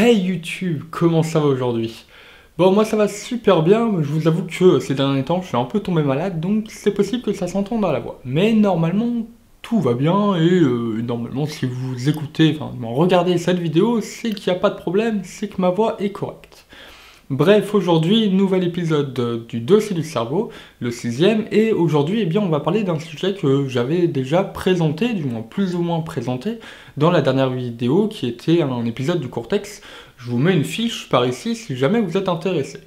Hey YouTube, comment ça va aujourd'hui? Bon, moi ça va super bien, mais je vous avoue que ces derniers temps je suis un peu tombé malade, donc c'est possible que ça s'entende à la voix. Mais normalement tout va bien et normalement si vous écoutez, enfin regardez cette vidéo, c'est qu'il n'y a pas de problème, c'est que ma voix est correcte. Bref, aujourd'hui, nouvel épisode du dossier du cerveau, le sixième, et aujourd'hui, eh bien, on va parler d'un sujet que j'avais déjà présenté, du moins plus ou moins présenté, dans la dernière vidéo, qui était un épisode du Cortex. Je vous mets une fiche par ici si jamais vous êtes intéressé.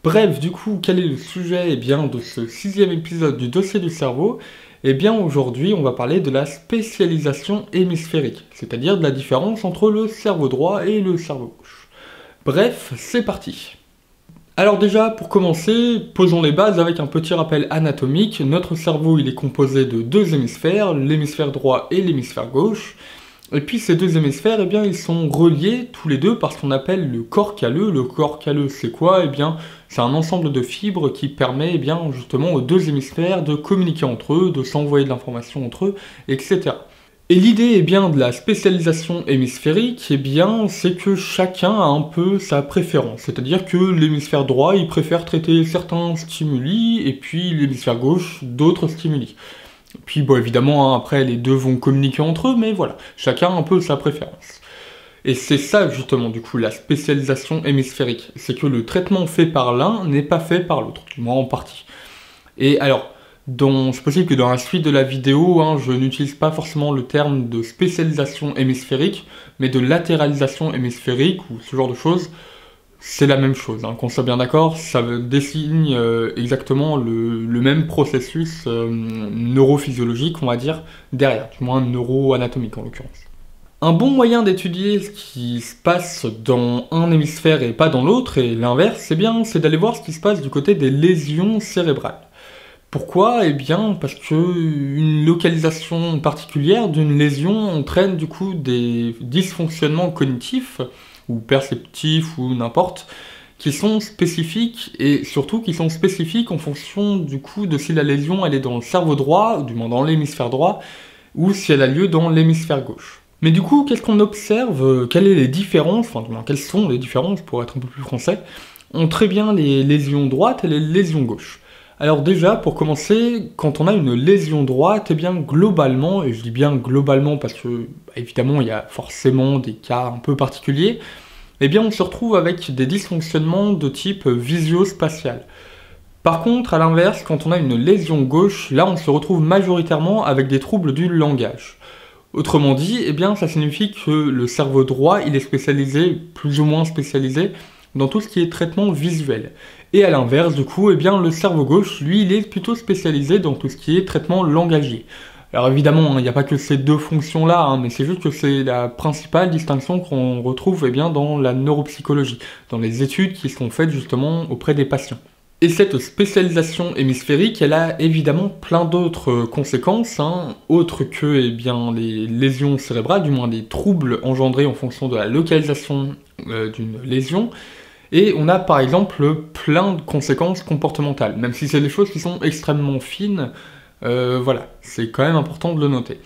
Bref, du coup, quel est le sujet eh bien, de ce sixième épisode du dossier du cerveau? Eh bien, aujourd'hui, on va parler de la spécialisation hémisphérique, c'est-à-dire de la différence entre le cerveau droit et le cerveau gauche. Bref, c'est parti. Alors déjà, pour commencer, posons les bases avec un petit rappel anatomique. Notre cerveau, il est composé de deux hémisphères, l'hémisphère droit et l'hémisphère gauche. Et puis ces deux hémisphères, eh bien, ils sont reliés tous les deux par ce qu'on appelle le corps calleux. Le corps calleux, c'est quoi? Eh bien, c'est un ensemble de fibres qui permet, eh bien, justement, aux deux hémisphères de communiquer entre eux, de s'envoyer de l'information entre eux, etc. Et l'idée eh bien, de la spécialisation hémisphérique, eh bien, c'est que chacun a un peu sa préférence. C'est-à-dire que l'hémisphère droit, il préfère traiter certains stimuli, et puis l'hémisphère gauche, d'autres stimuli. Et puis, bon, évidemment, hein, après, les deux vont communiquer entre eux, mais voilà, chacun a un peu sa préférence. Et c'est ça, justement, du coup, la spécialisation hémisphérique. C'est que le traitement fait par l'un n'est pas fait par l'autre, du moins en partie. Et alors, c'est possible que dans la suite de la vidéo, je n'utilise pas forcément le terme de spécialisation hémisphérique, mais de latéralisation hémisphérique ou ce genre de choses. C'est la même chose, qu'on soit bien d'accord, ça désigne exactement le même processus neurophysiologique, on va dire, derrière, du moins neuroanatomique en l'occurrence. Un bon moyen d'étudier ce qui se passe dans un hémisphère et pas dans l'autre, et l'inverse, c'est d'aller voir ce qui se passe du côté des lésions cérébrales. Pourquoi? Eh bien, parce que une localisation particulière d'une lésion entraîne du coup des dysfonctionnements cognitifs, ou perceptifs, ou n'importe, qui sont spécifiques, et surtout qui sont spécifiques en fonction du coup de si la lésion elle est dans le cerveau droit, ou du moins dans l'hémisphère droit, ou si elle a lieu dans l'hémisphère gauche. Mais du coup, qu'est-ce qu'on observe? Quelles sont les différences, pour être un peu plus français, entre bien les lésions droites et les lésions gauches? Alors déjà, pour commencer, quand on a une lésion droite, eh bien globalement, et je dis bien globalement parce que, évidemment, il y a forcément des cas un peu particuliers, eh bien on se retrouve avec des dysfonctionnements de type visio-spatial. Par contre, à l'inverse, quand on a une lésion gauche, là on se retrouve majoritairement avec des troubles du langage. Autrement dit, eh bien ça signifie que le cerveau droit, il est spécialisé, plus ou moins spécialisé, dans tout ce qui est traitement visuel. Et à l'inverse, du coup, eh bien, le cerveau gauche, lui, il est plutôt spécialisé dans tout ce qui est traitement langagier. Alors évidemment, il n'y a pas que ces deux fonctions-là, mais c'est juste que c'est la principale distinction qu'on retrouve eh bien, dans la neuropsychologie, dans les études qui sont faites justement auprès des patients. Et cette spécialisation hémisphérique, elle a évidemment plein d'autres conséquences, autres que eh bien, les lésions cérébrales, du moins des troubles engendrés en fonction de la localisation d'une lésion. Et on a par exemple plein de conséquences comportementales, même si c'est des choses qui sont extrêmement fines, voilà, c'est quand même important de le noter.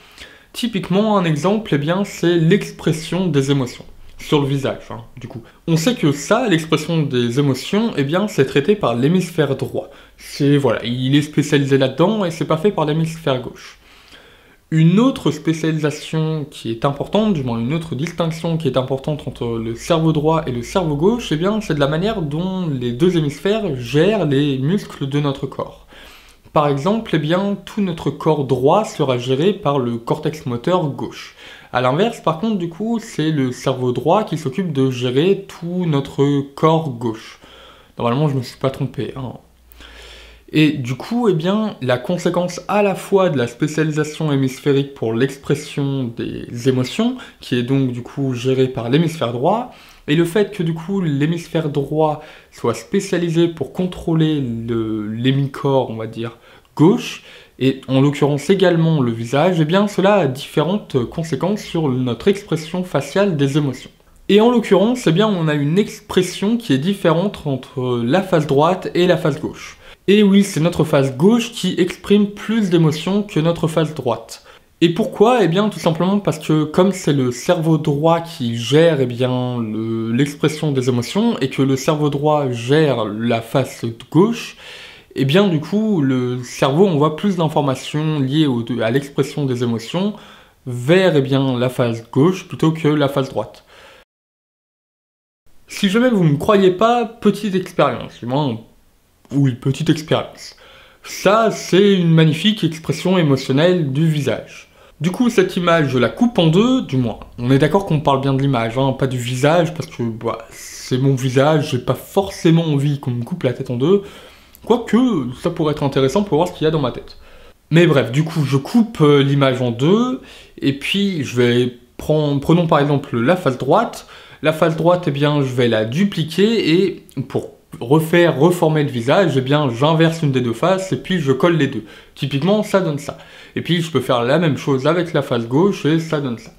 Typiquement, un exemple, eh bien, c'est l'expression des émotions sur le visage, du coup. On sait que ça, l'expression des émotions, eh bien, c'est traité par l'hémisphère droit. Voilà, il est spécialisé là-dedans et c'est pas fait par l'hémisphère gauche. Une autre spécialisation qui est importante, du moins une autre distinction qui est importante entre le cerveau droit et le cerveau gauche, eh bien, c'est de la manière dont les deux hémisphères gèrent les muscles de notre corps. Par exemple, eh bien, tout notre corps droit sera géré par le cortex moteur gauche. A l'inverse, par contre, du coup, c'est le cerveau droit qui s'occupe de gérer tout notre corps gauche. Normalement, je ne me suis pas trompé, Et du coup, eh bien, la conséquence à la fois de la spécialisation hémisphérique pour l'expression des émotions, qui est donc du coup gérée par l'hémisphère droit, et le fait que du coup l'hémisphère droit soit spécialisé pour contrôler l'hémicorps, on va dire, gauche, et en l'occurrence également le visage, eh bien cela a différentes conséquences sur notre expression faciale des émotions. Et en l'occurrence, eh bien, on a une expression qui est différente entre la face droite et la face gauche. Et oui, c'est notre face gauche qui exprime plus d'émotions que notre face droite. Et pourquoi? Eh bien, tout simplement parce que comme c'est le cerveau droit qui gère l'expression des émotions, et que le cerveau droit gère la face gauche, eh bien, du coup, le cerveau envoie plus d'informations liées à l'expression des émotions vers la face gauche plutôt que la face droite. Si jamais vous ne me croyez pas, petite expérience, oui, petite expérience. Ça, c'est une magnifique expression émotionnelle du visage. Du coup, cette image, je la coupe en deux, du moins. On est d'accord qu'on parle bien de l'image, hein, pas du visage, parce que c'est mon visage, j'ai pas forcément envie qu'on me coupe la tête en deux, quoique ça pourrait être intéressant pour voir ce qu'il y a dans ma tête. Mais bref, du coup, je coupe l'image en deux, et puis prenons par exemple la face droite. La face droite, eh bien, je vais la dupliquer, et pour reformer le visage, eh bien, j'inverse une des deux faces, et puis je colle les deux. Typiquement, ça donne ça. Et puis, je peux faire la même chose avec la face gauche, et ça donne ça.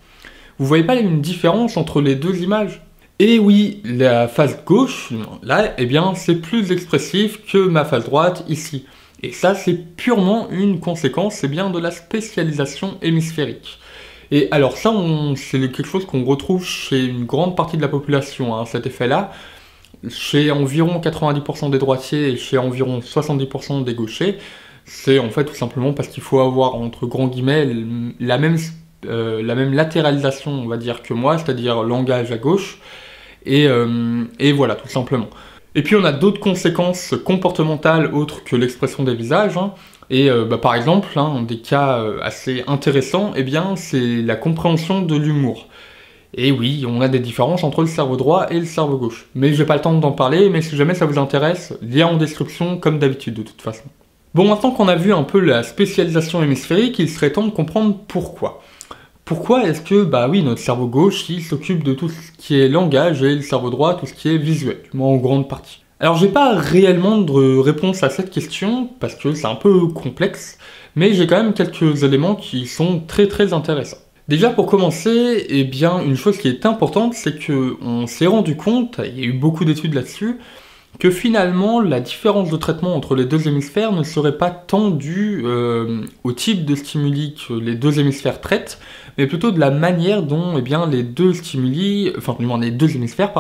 Vous voyez pas une différence entre les deux images? Et oui, la face gauche, là, eh bien, c'est plus expressif que ma face droite, ici. Et ça, c'est purement une conséquence, c'est bien de la spécialisation hémisphérique. Et alors ça, c'est quelque chose qu'on retrouve chez une grande partie de la population, hein, cet effet-là. Chez environ 90% des droitiers et chez environ 70% des gauchers, c'est en fait tout simplement parce qu'il faut avoir, entre grands guillemets, la même latéralisation, on va dire, que moi, c'est-à-dire langage à gauche, et voilà, tout simplement. Et puis on a d'autres conséquences comportementales autres que l'expression des visages, hein. Et par exemple, hein, des cas assez intéressants, eh bien, c'est la compréhension de l'humour. Et oui, on a des différences entre le cerveau droit et le cerveau gauche. Mais j'ai pas le temps d'en parler, mais si jamais ça vous intéresse, lien en description comme d'habitude de toute façon. Bon, maintenant qu'on a vu un peu la spécialisation hémisphérique, il serait temps de comprendre pourquoi. Pourquoi est-ce que, oui, notre cerveau gauche, il s'occupe de tout ce qui est langage et le cerveau droit, tout ce qui est visuel, moi en grande partie. Alors j'ai pas réellement de réponse à cette question, parce que c'est un peu complexe, mais j'ai quand même quelques éléments qui sont très très intéressants. Déjà pour commencer, eh bien, une chose qui est importante, c'est qu'on s'est rendu compte, il y a eu beaucoup d'études là-dessus, que finalement la différence de traitement entre les deux hémisphères ne serait pas tant due au type de stimuli que les deux hémisphères traitent, mais plutôt de la manière dont les deux hémisphères,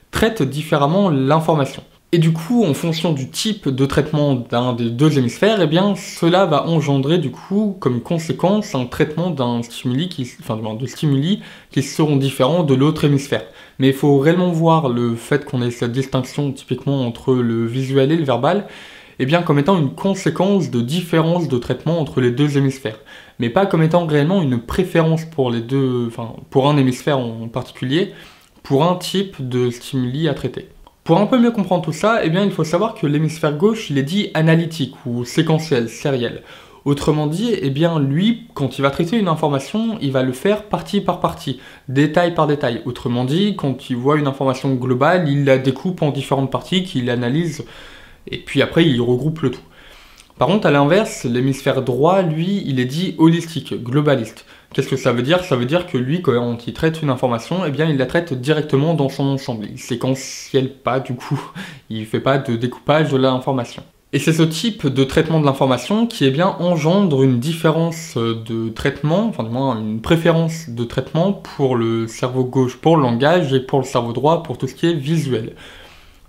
traitent différemment l'information. Et du coup, en fonction du type de traitement d'un des deux hémisphères, eh bien, cela va engendrer du coup, comme conséquence, un traitement de stimuli qui seront différents de l'autre hémisphère. Mais il faut réellement voir le fait qu'on ait cette distinction typiquement entre le visuel et le verbal, eh bien, comme étant une conséquence de différence de traitement entre les deux hémisphères. Mais pas comme étant réellement une préférence pour pour un hémisphère en particulier, pour un type de stimuli à traiter. Pour un peu mieux comprendre tout ça, eh bien, il faut savoir que l'hémisphère gauche, il est dit analytique ou séquentiel, sériel. Autrement dit, eh bien, lui, quand il va traiter une information, il va le faire partie par partie, détail par détail. Autrement dit, quand il voit une information globale, il la découpe en différentes parties qu'il analyse, et puis après, il regroupe le tout. Par contre, à l'inverse, l'hémisphère droit, lui, il est dit holistique, globaliste. Qu'est-ce que ça veut dire? Ça veut dire que lui, quand il traite une information, eh bien, il la traite directement dans son ensemble. Il séquentielle pas, du coup. Il fait pas de découpage de l'information. Et c'est ce type de traitement de l'information qui, engendre une différence de traitement, enfin, du moins, une préférence de traitement pour le cerveau gauche pour le langage et pour le cerveau droit pour tout ce qui est visuel.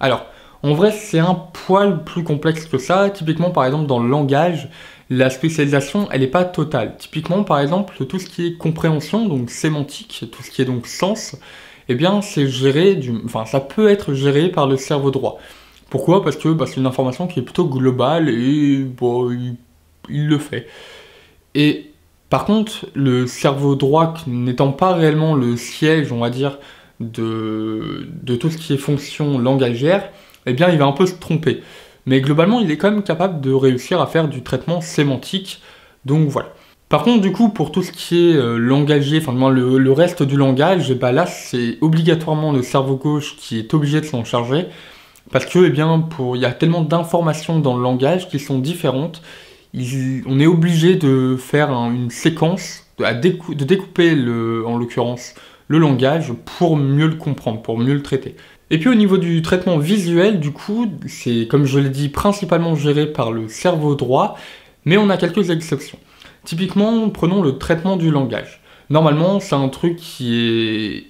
Alors, en vrai, c'est un poil plus complexe que ça. Typiquement, par exemple, dans le langage, la spécialisation, elle n'est pas totale. Typiquement, par exemple, tout ce qui est compréhension, donc sémantique, tout ce qui est donc sens, eh bien, ça peut être géré par le cerveau droit. Pourquoi? Parce que c'est une information qui est plutôt globale et il le fait. Et par contre, le cerveau droit n'étant pas réellement le siège, on va dire, de tout ce qui est fonction langagière, eh bien, il va un peu se tromper. Mais globalement, il est quand même capable de réussir à faire du traitement sémantique, donc voilà. Par contre, du coup, pour tout ce qui est langagier, le reste du langage, là, c'est obligatoirement le cerveau gauche qui est obligé de s'en charger, parce que, il y a tellement d'informations dans le langage qui sont différentes, on est obligé de faire une séquence, de découper, en l'occurrence, le langage pour mieux le comprendre, pour mieux le traiter. Et puis au niveau du traitement visuel, du coup, c'est, comme je l'ai dit, principalement géré par le cerveau droit, mais on a quelques exceptions. Typiquement, prenons le traitement du langage. Normalement, c'est un truc qui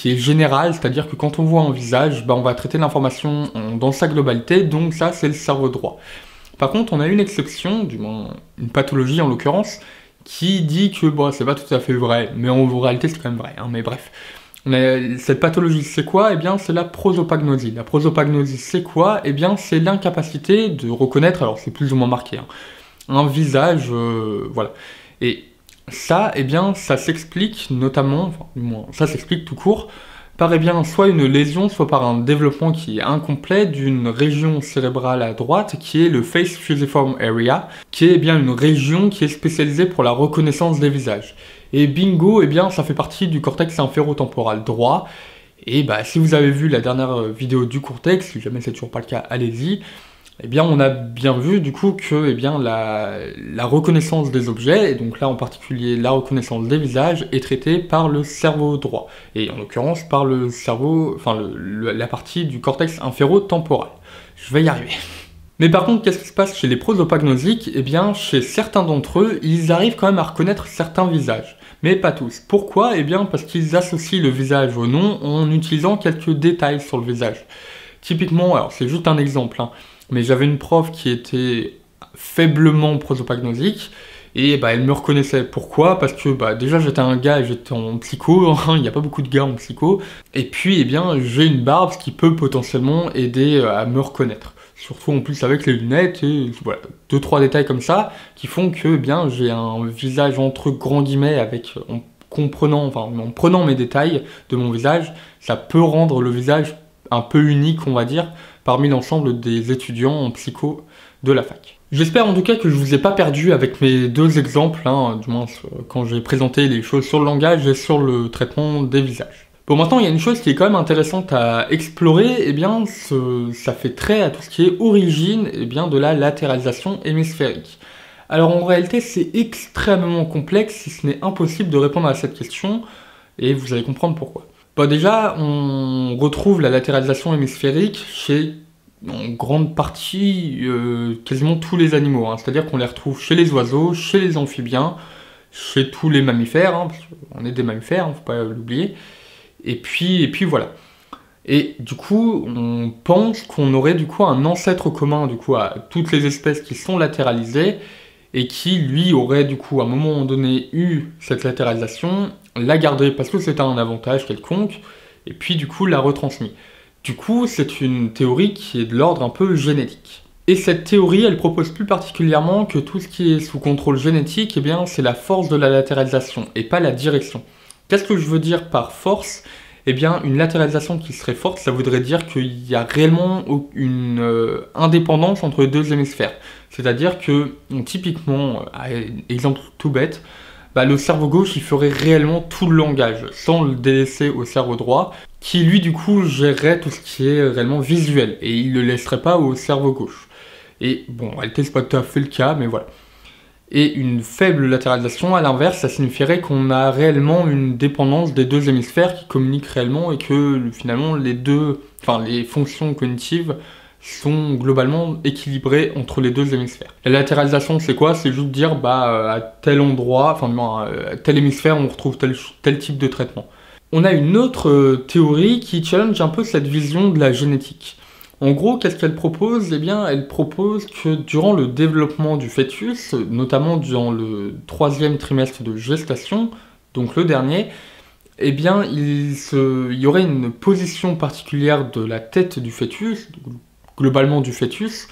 est général, c'est-à-dire que quand on voit un visage, on va traiter l'information dans sa globalité, donc ça, c'est le cerveau droit. Par contre, on a une exception, du moins une pathologie en l'occurrence, qui dit que c'est pas tout à fait vrai, mais en réalité, c'est quand même vrai, mais bref. Cette pathologie, c'est quoi? C'est la prosopagnosie. La prosopagnosie, c'est quoi? C'est l'incapacité de reconnaître, alors c'est plus ou moins marqué, un visage, voilà. Et ça, ça s'explique notamment, enfin, du moins, ça s'explique tout court, par soit une lésion, soit par un développement qui est incomplet d'une région cérébrale à droite, qui est le Face Fusiform Area, qui est une région qui est spécialisée pour la reconnaissance des visages. Et bingo, ça fait partie du cortex inférotemporal droit. Et si vous avez vu la dernière vidéo du cortex, si jamais c'est toujours pas le cas, allez-y. On a bien vu du coup que la reconnaissance des objets, et donc là en particulier la reconnaissance des visages, est traitée par le cerveau droit, et en l'occurrence par le cerveau, la partie du cortex inférotemporal. Je vais y arriver. Mais par contre, qu'est-ce qui se passe chez les prosopagnosiques? Chez certains d'entre eux, ils arrivent quand même à reconnaître certains visages, mais pas tous. Pourquoi? Parce qu'ils associent le visage au nom en utilisant quelques détails sur le visage. Typiquement, alors c'est juste un exemple, mais j'avais une prof qui était faiblement prosopagnosique, et elle me reconnaissait. Pourquoi? Parce que déjà j'étais un gars et j'étais en psycho, il n'y a pas beaucoup de gars en psycho, et puis j'ai une barbe, ce qui peut potentiellement aider à me reconnaître. Surtout en plus avec les lunettes, et voilà, 2-3 détails comme ça, qui font que j'ai un visage entre grands guillemets, en prenant mes détails de mon visage, ça peut rendre le visage un peu unique, on va dire, parmi l'ensemble des étudiants en psycho de la fac. J'espère en tout cas que je vous ai pas perdu avec mes deux exemples, du moins quand j'ai présenté les choses sur le langage et sur le traitement des visages. Bon, maintenant il y a une chose qui est quand même intéressante à explorer, ça fait trait à tout ce qui est origine de la latéralisation hémisphérique. Alors en réalité c'est extrêmement complexe, si ce n'est impossible de répondre à cette question, et vous allez comprendre pourquoi. Déjà, on retrouve la latéralisation hémisphérique chez, en grande partie, quasiment tous les animaux. C'est-à-dire qu'on les retrouve chez les oiseaux, chez les amphibiens, chez tous les mammifères, parce qu'on est des mammifères, faut pas l'oublier. Et puis voilà. Et du coup, on pense qu'on aurait du coup un ancêtre commun à toutes les espèces qui sont latéralisées, et qui, lui, aurait du coup à un moment donné eu cette latéralisation, l'a gardée parce que c'était un avantage quelconque, et puis du coup l'a retransmis. Du coup, c'est une théorie qui est de l'ordre un peu génétique. Et cette théorie, elle propose plus particulièrement que tout ce qui est sous contrôle génétique, c'est la force de la latéralisation, et pas la direction. Qu'est-ce que je veux dire par force? Une latéralisation qui serait forte, ça voudrait dire qu'il y a réellement une indépendance entre les deux hémisphères. C'est-à-dire que, typiquement, exemple tout bête, le cerveau gauche, il ferait réellement tout le langage, sans le délaisser au cerveau droit, qui lui, du coup, gérerait tout ce qui est réellement visuel, et il ne le laisserait pas au cerveau gauche. Et bon, en réalité, c'est pas tout à fait le cas, mais voilà. Et une faible latéralisation, à l'inverse, ça signifierait qu'on a réellement une dépendance des deux hémisphères qui communiquent réellement et que finalement les fonctions cognitives sont globalement équilibrées entre les deux hémisphères. La latéralisation, c'est quoi? C'est juste dire à tel endroit, à tel hémisphère, on retrouve tel type de traitement. On a une autre théorie qui challenge un peu cette vision de la génétique. En gros, qu'est-ce qu'elle propose? Elle propose que durant le développement du fœtus, notamment durant le 3e trimestre de gestation, donc le dernier, il y aurait une position particulière de la tête du fœtus, globalement du fœtus,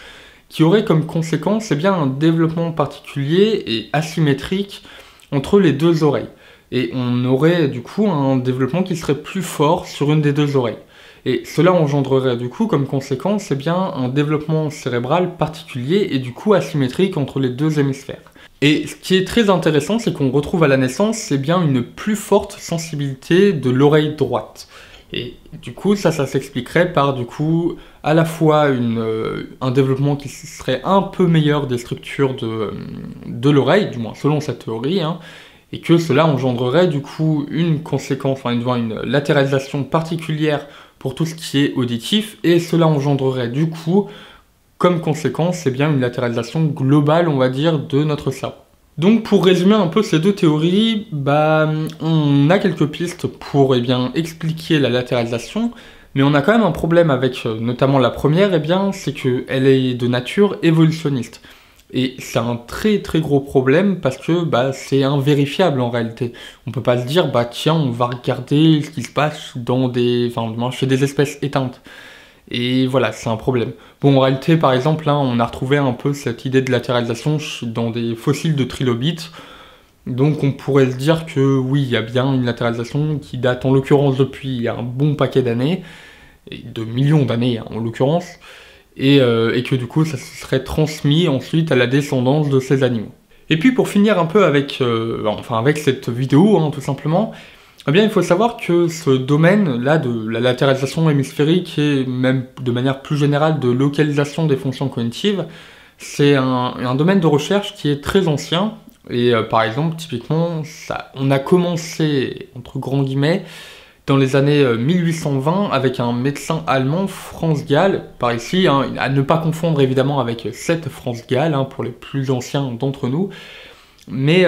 qui aurait comme conséquence un développement particulier et asymétrique entre les deux oreilles. Et on aurait du coup un développement qui serait plus fort sur une des deux oreilles. Et cela engendrerait du coup comme conséquence un développement cérébral particulier et du coup asymétrique entre les deux hémisphères. Et ce qui est très intéressant, c'est qu'on retrouve à la naissance une plus forte sensibilité de l'oreille droite. Et du coup, ça s'expliquerait par du coup à la fois un développement qui serait un peu meilleur des structures de l'oreille, du moins selon cette théorie, et que cela engendrerait du coup une conséquence, une latéralisation particulière pour tout ce qui est auditif, et cela engendrerait du coup, comme conséquence, une latéralisation globale, on va dire, de notre cerveau. Donc pour résumer un peu ces deux théories, on a quelques pistes pour expliquer la latéralisation, mais on a quand même un problème avec notamment la première, c'est qu'elle est de nature évolutionniste. Et c'est un très très gros problème parce que c'est invérifiable en réalité. On peut pas se dire tiens, on va regarder ce qui se passe chez des espèces éteintes. Et voilà, c'est un problème. Bon, en réalité, par exemple, là, on a retrouvé un peu cette idée de latéralisation dans des fossiles de trilobites. Donc on pourrait se dire que oui, il y a bien une latéralisation qui date en l'occurrence depuis un bon paquet d'années, et de millions d'années en l'occurrence, et que du coup ça se serait transmis ensuite à la descendance de ces animaux. Et puis pour finir un peu avec cette vidéo, tout simplement, il faut savoir que ce domaine-là de la latéralisation hémisphérique et même de manière plus générale de localisation des fonctions cognitives, c'est un domaine de recherche qui est très ancien. Et par exemple, typiquement, on a commencé, entre grands guillemets, dans les années 1820 avec un médecin allemand, Franz Gall, par ici, à ne pas confondre évidemment avec cette Franz Gall, pour les plus anciens d'entre nous. Mais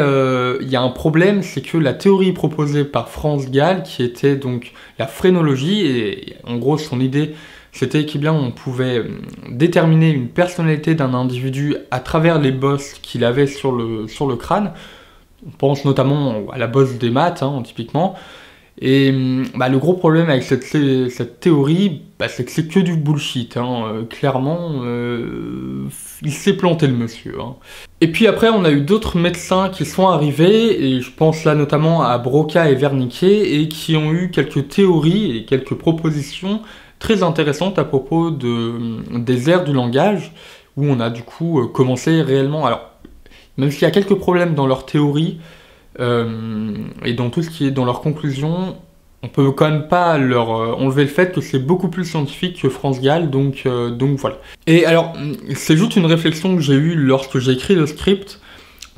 il y a un problème, c'est que la théorie proposée par Franz Gall, qui était donc la phrénologie, et en gros son idée c'était qu'on pouvait déterminer une personnalité d'un individu à travers les bosses qu'il avait sur le crâne. On pense notamment à la bosse des maths, typiquement. Et le gros problème avec cette théorie, c'est que c'est que du bullshit. Clairement, il s'est planté le monsieur. Et puis après, on a eu d'autres médecins qui sont arrivés, et je pense là notamment à Broca et Wernicke, et qui ont eu quelques théories et quelques propositions très intéressantes à propos des aires du langage, où on a du coup commencé réellement... Alors, même s'il y a quelques problèmes dans leur théorie, et dans tout ce qui est dans leurs conclusions, on peut quand même pas leur enlever le fait que c'est beaucoup plus scientifique que Franz Gall, donc voilà. Et alors, c'est juste une réflexion que j'ai eue lorsque j'ai écrit le script,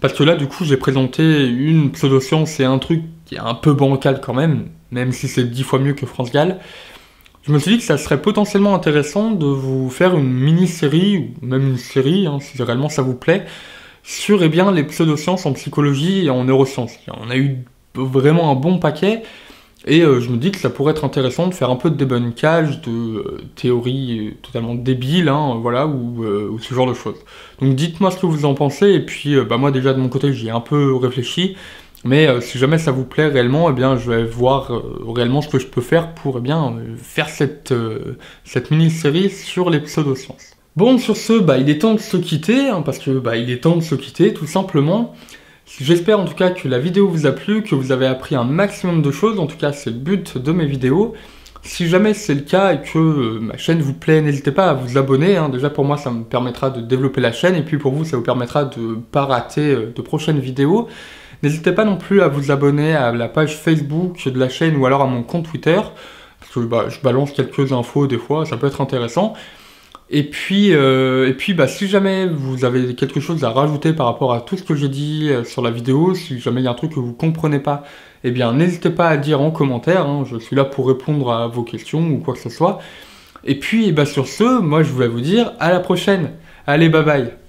parce que là, du coup, j'ai présenté une pseudoscience et un truc qui est un peu bancal quand même si c'est 10 fois mieux que Franz Gall. Je me suis dit que ça serait potentiellement intéressant de vous faire une mini-série, ou même une série, si réellement ça vous plaît, sur les pseudosciences en psychologie et en neurosciences. On a eu vraiment un bon paquet, et je me dis que ça pourrait être intéressant de faire un peu de débunkage de théories totalement débiles, ou ce genre de choses. Donc dites-moi ce que vous en pensez, et puis moi déjà de mon côté j'y ai un peu réfléchi, mais si jamais ça vous plaît réellement, je vais voir réellement ce que je peux faire pour faire cette mini-série sur les pseudosciences. Bon, sur ce, il est temps de se quitter, parce que il est temps de se quitter, tout simplement. J'espère en tout cas que la vidéo vous a plu, que vous avez appris un maximum de choses, en tout cas c'est le but de mes vidéos. Si jamais c'est le cas et que ma chaîne vous plaît, n'hésitez pas à vous abonner, déjà pour moi ça me permettra de développer la chaîne, et puis pour vous ça vous permettra de ne pas rater de prochaines vidéos. N'hésitez pas non plus à vous abonner à la page Facebook de la chaîne ou alors à mon compte Twitter, parce que je balance quelques infos des fois, ça peut être intéressant. Et puis si jamais vous avez quelque chose à rajouter par rapport à tout ce que j'ai dit sur la vidéo, si jamais il y a un truc que vous comprenez pas, n'hésitez pas à le dire en commentaire, je suis là pour répondre à vos questions ou quoi que ce soit. Et puis sur ce, moi je vais vous dire à la prochaine. Allez, bye bye.